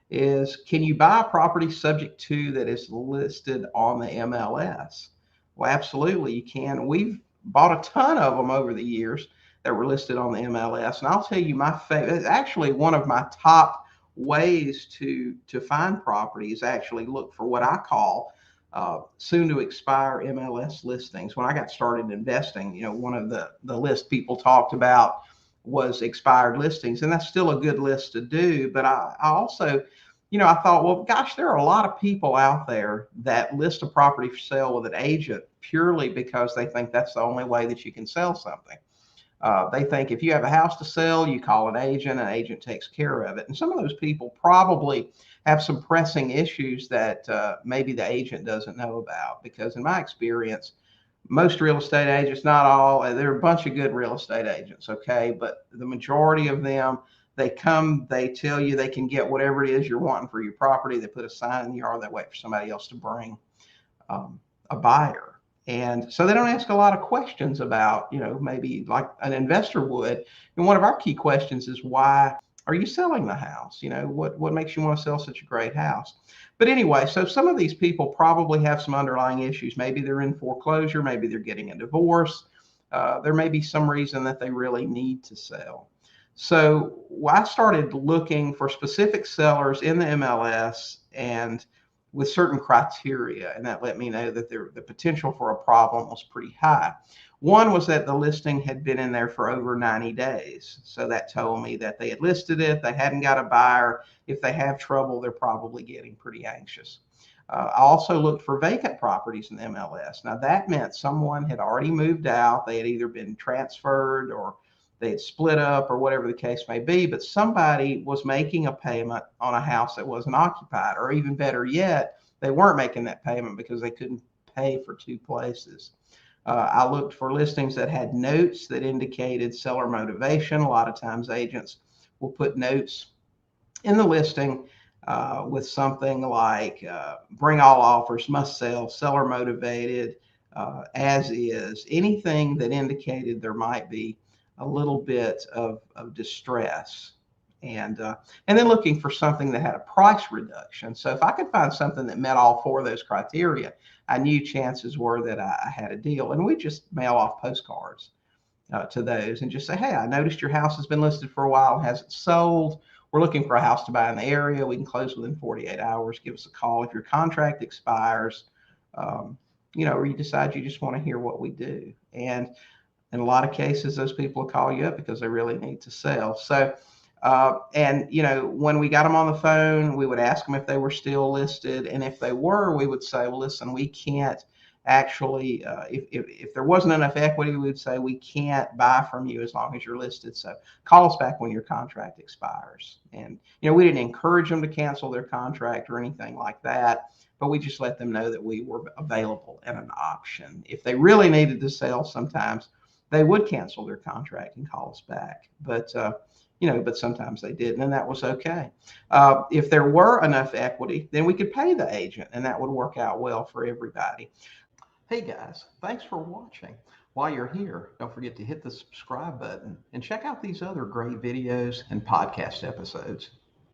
is, can you buy a property subject to that is listed on the MLS? Well, absolutely you can. We've bought a ton of them over the years that were listed on the MLS. And I'll tell you, my favorite, it's actually one of my top ways to find properties, actually look for what I call soon to expire MLS listings. When I got started investing, one of the lists people talked about was expired listings, and that's still a good list to do. But I also, I thought, well, gosh, there are a lot of people out there that list a property for sale with an agent purely because they think that's the only way that you can sell something. They think if you have a house to sell, you call an agent takes care of it. And some of those people probably have some pressing issues that maybe the agent doesn't know about. Because in my experience, most real estate agents, not all, there are a bunch of good real estate agents, okay? But the majority of them, they come, they tell you they can get whatever it is you're wanting for your property. They put a sign in the yard, they wait for somebody else to bring a buyer. And so they don't ask a lot of questions about, maybe like an investor would. And one of our key questions is, why are you selling the house? What makes you want to sell such a great house? But anyway, so some of these people probably have some underlying issues. Maybe they're in foreclosure, maybe they're getting a divorce. There may be some reason that they really need to sell. So I started looking for specific sellers in the MLS and with certain criteria, and that let me know that the potential for a problem was pretty high. One was that the listing had been in there for over 90 days. So that told me that they had listed it, they hadn't got a buyer. If they have trouble, they're probably getting pretty anxious. I also looked for vacant properties in the MLS. Now that meant someone had already moved out. They had either been transferred or they had split up or whatever the case may be, but somebody was making a payment on a house that wasn't occupied, or even better yet, they weren't making that payment because they couldn't pay for two places. I looked for listings that had notes that indicated seller motivation. A lot of times agents will put notes in the listing with something like bring all offers, must sell, seller motivated, as is, anything that indicated there might be a little bit of distress. And then looking for something that had a price reduction. So if I could find something that met all four of those criteria, I knew chances were that I had a deal. And we just mail off postcards to those and just say, hey, I noticed your house has been listed for a while and hasn't sold. We're looking for a house to buy in the area. We can close within 48 hours. Give us a call if your contract expires, or you decide you just want to hear what we do. And in a lot of cases, those people will call you up because they really need to sell. So, when we got them on the phone, we would ask them if they were still listed. And if they were, we would say, well, listen, we can't actually, if there wasn't enough equity, we would say we can't buy from you as long as you're listed. So call us back when your contract expires. And, we didn't encourage them to cancel their contract or anything like that, but we just let them know that we were available and an option. If they really needed to sell, sometimes they would cancel their contract and call us back. But sometimes they didn't, and that was okay. If there were enough equity, then we could pay the agent, and that would work out well for everybody. Hey guys, thanks for watching. While you're here, don't forget to hit the subscribe button and check out these other great videos and podcast episodes.